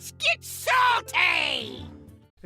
Let's get salty! Hey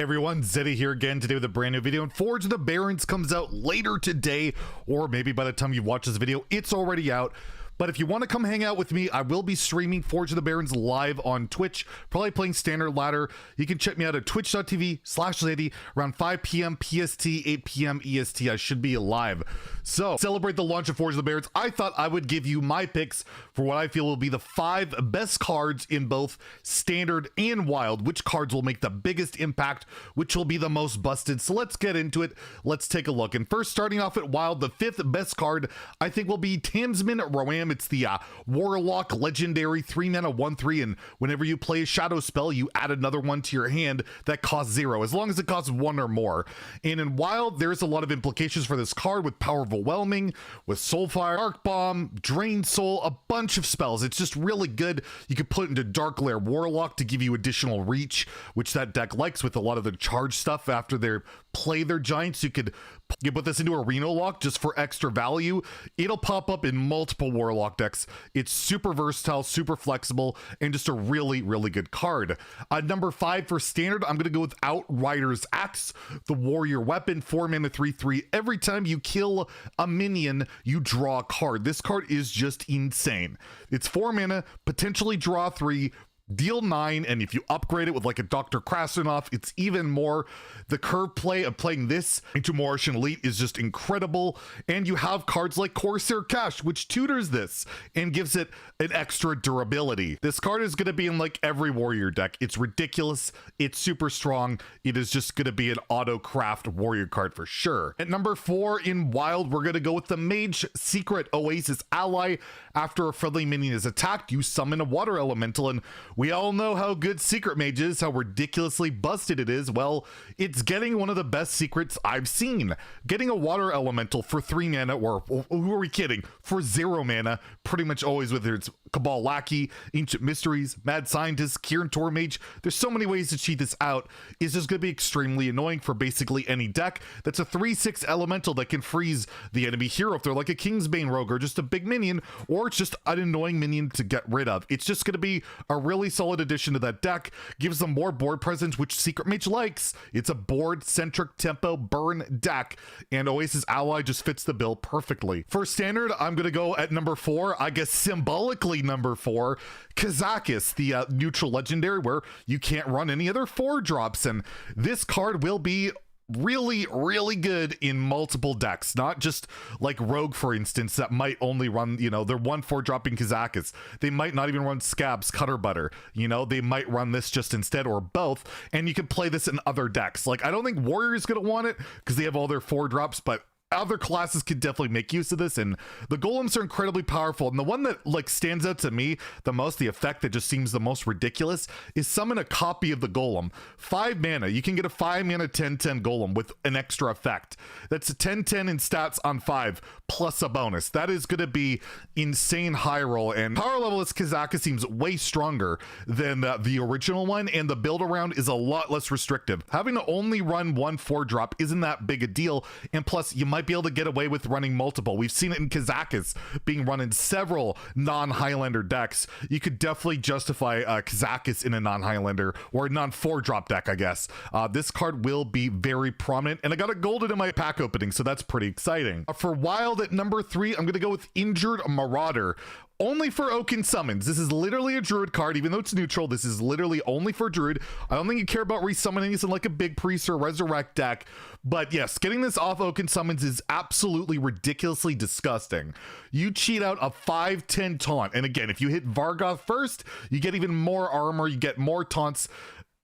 everyone, Zeddy here again today with a brand new video, and Forge of the Barrens comes out later today, or maybe by the time you watch this video, it's already out. But if you want to come hang out with me, I will be streaming Forge of the Barrens live on Twitch, probably playing standard ladder. You can check me out at twitch.tv/Zeddy around 5 p.m. PST, 8 p.m. EST. I should be live. So, celebrate the launch of Forge of the Barrens. I thought I would give you my picks for what I feel will be the 5 best cards in both standard and wild. Which cards will make the biggest impact, which will be the most busted. So let's get into it. Let's take a look. And first, starting off at wild, the 5th best card I think will be Tamsman Roam. It's the Warlock legendary 3-mana 1/3, and whenever you play a shadow spell, you add another one to your hand that costs 0, as long as it costs 1 or more. And in wild, there's a lot of implications for this card with Power of Overwhelming, with Soulfire, Dark Bomb, Drain Soul, a bunch of spells. It's just really good. You could put it into Dark Lair Warlock to give you additional reach, which that deck likes with a lot of the charge stuff after they play their giants. You put this into Arena Lock just for extra value. It'll pop up in multiple Warlock decks. It's super versatile, super flexible, and just a really, really good card. Number 5 for standard, I'm going to go with Outrider's Axe, the warrior weapon, 4-mana 3/3. Every time you kill a minion, you draw a card. This card is just insane. It's 4 mana, potentially draw 3, deal 9, and if you upgrade it with like a Dr. Krasnov, it's even more. The curve play of playing this into Morrishan Elite is just incredible, and you have cards like Corsair Cash, which tutors this and gives it an extra durability. This card is going to be in like every warrior deck. It's ridiculous. It's super strong. It is just going to be an auto-craft warrior card for sure. At number 4 in wild, we're going to go with the Mage Secret Oasis ally. After a friendly minion is attacked, you summon a water elemental, and we all know how good Secret Mage is, how ridiculously busted it is. Well, it's getting one of the best secrets I've seen. Getting a water elemental for 3 mana, or who are we kidding? For 0 mana, pretty much always, whether it's Cabal Lackey, Ancient Mysteries, Mad Scientist, Kirin Tor Mage. There's so many ways to cheat this out. It's just going to be extremely annoying for basically any deck that's a 3/6 elemental that can freeze the enemy hero if they're like a Kingsbane Rogue or just a big minion, or it's just an annoying minion to get rid of. It's just going to be a really solid addition to that deck. Gives them more board presence, which Secret Mage likes. It's a board-centric tempo burn deck, and Oasis Ally just fits the bill perfectly. For standard, I'm going to go at number 4, I guess symbolically number 4, Kazakis, the neutral legendary where you can't run any other 4-drops, and this card will be really, really good in multiple decks, not just like Rogue, for instance, that might only run, you know, they're 1/4 dropping Kazakis. They might not even run Scabs, Cutter Butter, you know, they might run this just instead, or both, and you can play this in other decks. Like, I don't think Warrior is going to want it because they have all their 4-drops, but other classes could definitely make use of this, and the golems are incredibly powerful. And the one that like stands out to me the most, the effect that just seems the most ridiculous, is summon a copy of the golem. 5 mana, you can get a 5 mana 10/10 golem with an extra effect. That's a 10/10 in stats on 5 plus a bonus. That is going to be insane high roll, and power level as Kazaka seems way stronger than the original one, and the build around is a lot less restrictive. Having to only run 1 4-drop isn't that big a deal, and plus you might be able to get away with running multiple. We've seen it in Kazakis being run in several non-Highlander decks. You could definitely justify Kazakis in a non-Highlander or a non-4-drop deck, I guess. This card will be very prominent, and I got a golden in my pack opening, so that's pretty exciting. For wild at number 3, I'm going to go with Injured Marauder. Only for Oaken Summons. This is literally a Druid card, even though it's neutral. This is literally only for Druid. I don't think you care about resummoning this in like a big Priest or Resurrect deck, but yes, getting this off Oaken Summons is absolutely ridiculously disgusting. You cheat out a 5/10 taunt, and again, if you hit Vargoth first, you get even more armor, you get more taunts.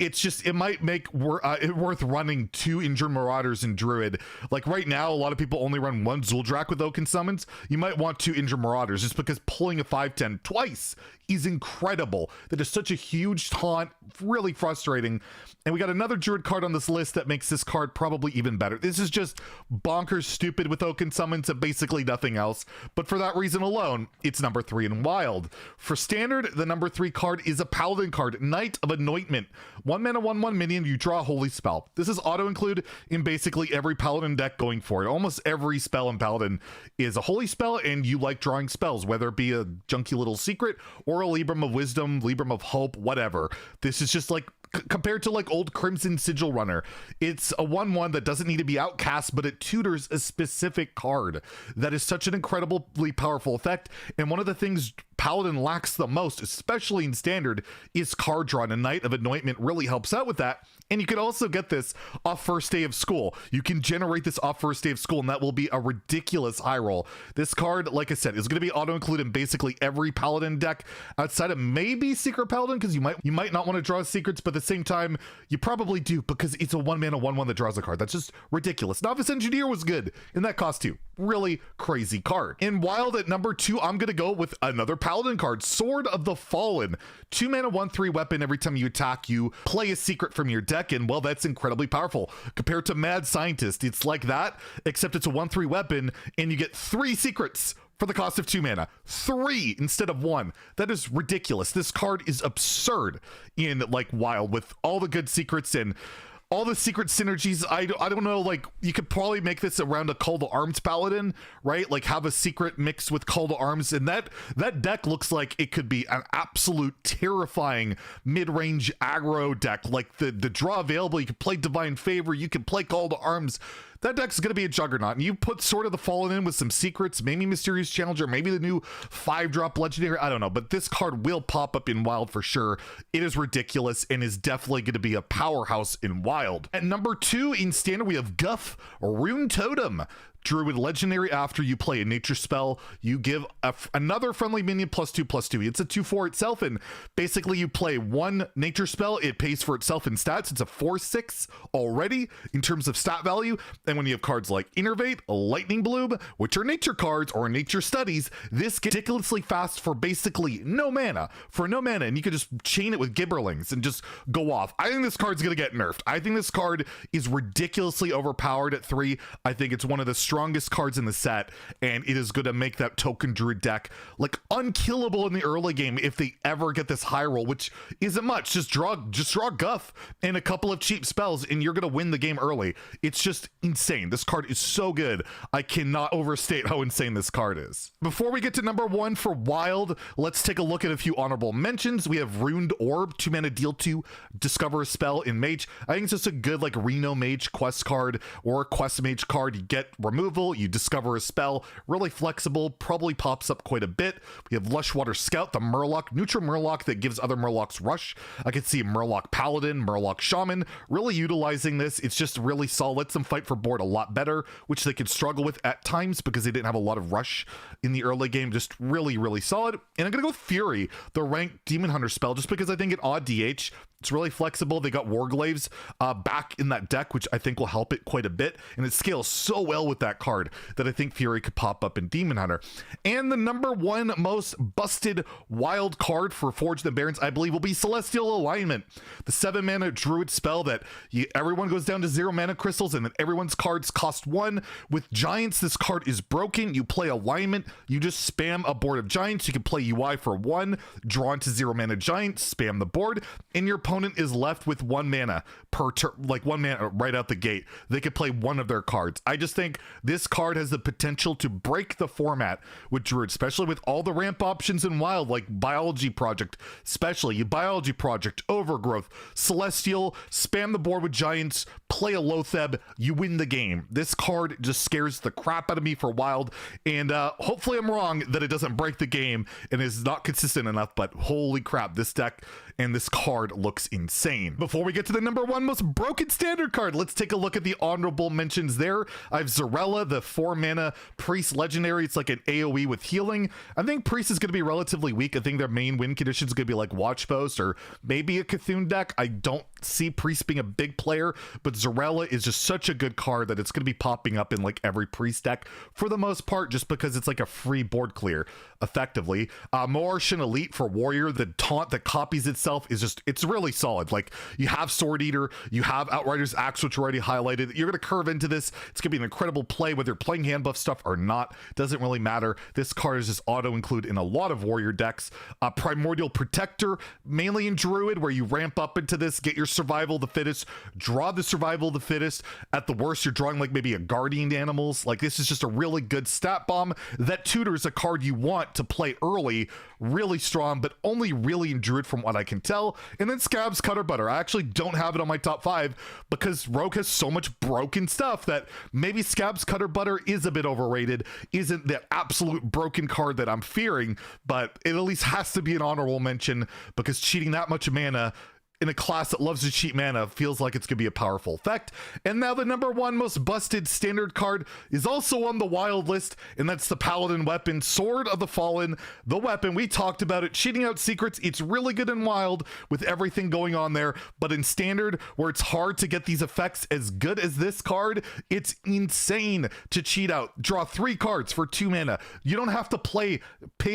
It's just, it might make it worth running 2 Injured Marauders in Druid. Like right now, a lot of people only run 1 Zuldrak with Oaken Summons. You might want 2 Injured Marauders just because pulling a 5/10 twice is incredible. That is such a huge taunt, really frustrating. And we got another Druid card on this list that makes this card probably even better. This is just bonkers stupid with Oaken Summons and basically nothing else. But for that reason alone, it's number 3 in Wild. For Standard, the number 3 card is a Paladin card, Knight of Anointment. 1 mana, 1/1 minion, you draw a holy spell. This is auto include in basically every Paladin deck going forward. Almost every spell in Paladin is a holy spell, and you like drawing spells, whether it be a junky little secret or a Libram of Wisdom, Libram of Hope, whatever. This is just like compared to like old Crimson Sigil Runner, it's a 1/1 that doesn't need to be outcast, but it tutors a specific card. That is such an incredibly powerful effect, and one of the things Paladin lacks the most, especially in Standard, is card draw, and a Knight of Anointment really helps out with that. And you can also get this off first day of school. You can generate this off first day of school, and that will be a ridiculous high roll. This card, like I said, is going to be auto-included in basically every Paladin deck, outside of maybe Secret Paladin, because you might not want to draw secrets, but at the same time, you probably do, because it's a 1 mana 1/1 that draws a card. That's just ridiculous. Novice Engineer was good, and that cost 2. Really crazy card. In Wild at number 2, I'm going to go with another Paladin card, Sword of the Fallen. 2 mana 1/3 weapon. Every time you attack, you play a secret from your deck, and well, that's incredibly powerful. Compared to Mad Scientist, it's like that, except it's a 1/3 weapon, and you get 3 secrets for the cost of 2 mana. 3 instead of 1. That is ridiculous. This card is absurd in like Wild, with all the good secrets and all the secret synergies. I don't know, like, you could probably make this around a Call to Arms Paladin, right? Like, have a secret mixed with Call to Arms, and that deck looks like it could be an absolute terrifying mid-range aggro deck. Like, the draw available, you can play Divine Favor, you can play Call to Arms. That deck's going to be a juggernaut, and you put Sword of the Fallen in with some secrets, maybe Mysterious Challenger, maybe the new 5-drop Legendary, I don't know, but this card will pop up in Wild for sure. It is ridiculous and is definitely going to be a powerhouse in Wild. At number 2 in Standard, we have Guff, Rune Totem. Druid Legendary. After you play a nature spell, you give another friendly minion +2/+2. It's a 2/4 itself, and basically you play 1 nature spell, it pays for itself in stats. It's a 4/6 already in terms of stat value. And when you have cards like Innervate, Lightning Bloom, which are nature cards, or nature studies, this gets ridiculously fast for basically no mana. And you can just chain it with Gibberlings and just go off. I think this card's gonna get nerfed. I think this card is ridiculously overpowered at 3. I think it's one of the strongest cards in the set, and it is going to make that token druid deck like unkillable in the early game if they ever get this high roll, which isn't much. Just draw Guff and a couple of cheap spells, and you're going to win the game early. It's just insane. This card is so good. I cannot overstate how insane this card is. Before we get to number 1 for Wild, let's take a look at a few honorable mentions. We have Ruined Orb, 2 mana, deal 2, discover a spell in Mage. I think it's just a good like Reno Mage quest card or a quest Mage card. You get removed, you discover a spell, really flexible, probably pops up quite a bit. We have Lushwater Scout, the Murloc, neutral Murloc that gives other Murlocs rush. I could see Murloc Paladin, Murloc Shaman really utilizing this. It's just really solid, lets them fight for board a lot better, which they could struggle with at times because they didn't have a lot of rush in the early game. Just really, really solid. And I'm gonna go with Fury, the ranked Demon Hunter spell, just because I think it odd DH. It's really flexible. They got Warglaives back in that deck, which I think will help it quite a bit. And it scales so well with that card that I think Fury could pop up in Demon Hunter. And the number 1 most busted Wild card for Forge the Barrens, I believe, will be Celestial Alignment. The 7 mana druid spell that everyone goes down to 0 mana crystals, and then everyone's cards cost 1. With Giants, this card is broken. You play Alignment, you just spam a board of Giants. You can play UI for 1, draw into 0 mana Giants, spam the board, and your opponent is left with 1 mana per turn, like 1 mana right out the gate. They could play one of their cards. I just think this card has the potential to break the format with Druid, especially with all the ramp options in Wild, like Biology Project, especially Biology Project, Overgrowth, Celestial, spam the board with Giants, play a Lotheb, you win the game. This card just scares the crap out of me for Wild, and hopefully I'm wrong that it doesn't break the game and is not consistent enough, but holy crap, this deck and this card looks insane. Before we get to the number 1 most broken Standard card, let's take a look at the honorable mentions there. I have Zarella, the 4 mana Priest Legendary. It's like an AoE with healing. I think Priest is going to be relatively weak. I think their main win condition is going to be like Watch Post or maybe a Cthulhu deck. I don't see Priest being a big player, but Zarella is just such a good card that it's going to be popping up in like every Priest deck for the most part, just because it's like a free board clear effectively. Moarshan Elite for Warrior, the taunt that copies itself is just, it's really solid. Like, you have Sword Eater, you have Outrider's Axe, which are already highlighted. You're going to curve into this. It's going to be an incredible play, whether you're playing hand buff stuff or not. Doesn't really matter. This card is just auto include in a lot of Warrior decks. Primordial Protector, mainly in Druid, where you ramp up into this, get your survival of the fittest, draw the survival of the fittest. At the worst, you're drawing like maybe a guardian animals. Like, this is just a really good stat bomb that tutors a card you want to play early. Really strong, but only really in Druid from what I can tell. And then Scab's Cutter Butter. I actually don't have it on my top 5 because Rogue has so much broken stuff that maybe Scab's Cutter Butter is a bit overrated. Isn't that absolute broken card that I'm fearing, but it at least has to be an honorable mention because cheating that much mana in a class that loves to cheat mana feels like it's gonna be a powerful effect. And now the number 1 most busted standard card is also on the wild list, and that's the Paladin weapon, Sword of the Fallen. The weapon, we talked about it, cheating out secrets. It's really good in wild with everything going on there, but in standard, where it's hard to get these effects as good as this card, it's insane to cheat out. Draw 3 cards for 2 mana. You don't have to pay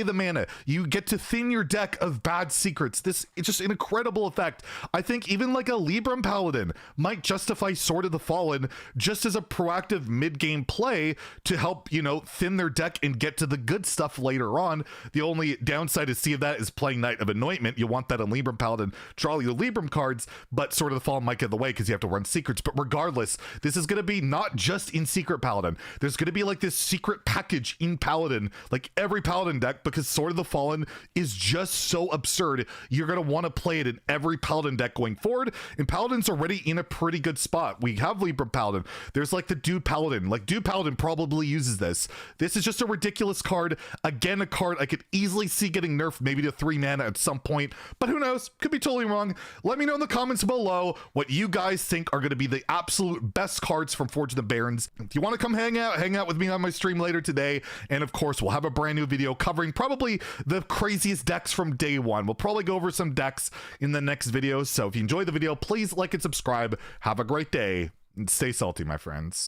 the mana. You get to thin your deck of bad secrets. It's just an incredible effect. I think even like a Libram Paladin might justify Sword of the Fallen just as a proactive mid-game play to help, you know, thin their deck and get to the good stuff later on. The only downside to see of that is playing Knight of Anointment. You want that on Libram Paladin, draw your Libram cards, but Sword of the Fallen might get in the way because you have to run secrets. But regardless, this is going to be not just in Secret Paladin. There's going to be like this secret package in Paladin, like every Paladin deck, because Sword of the Fallen is just so absurd. You're going to want to play it in every Paladin deck going forward, and Paladin's already in a pretty good spot. We have Libra Paladin. There's like the Dude Paladin. Like, Dude Paladin probably uses this. This is just a ridiculous card. Again, a card I could easily see getting nerfed maybe to 3 mana at some point, but who knows? Could be totally wrong. Let me know in the comments below what you guys think are going to be the absolute best cards from Forge of the Barrens. If you want to come hang out with me on my stream later today, and of course, we'll have a brand new video covering probably the craziest decks from day 1. We'll probably go over some decks in the next video. So if you enjoyed the video, please like and subscribe. Have a great day and stay salty, my friends.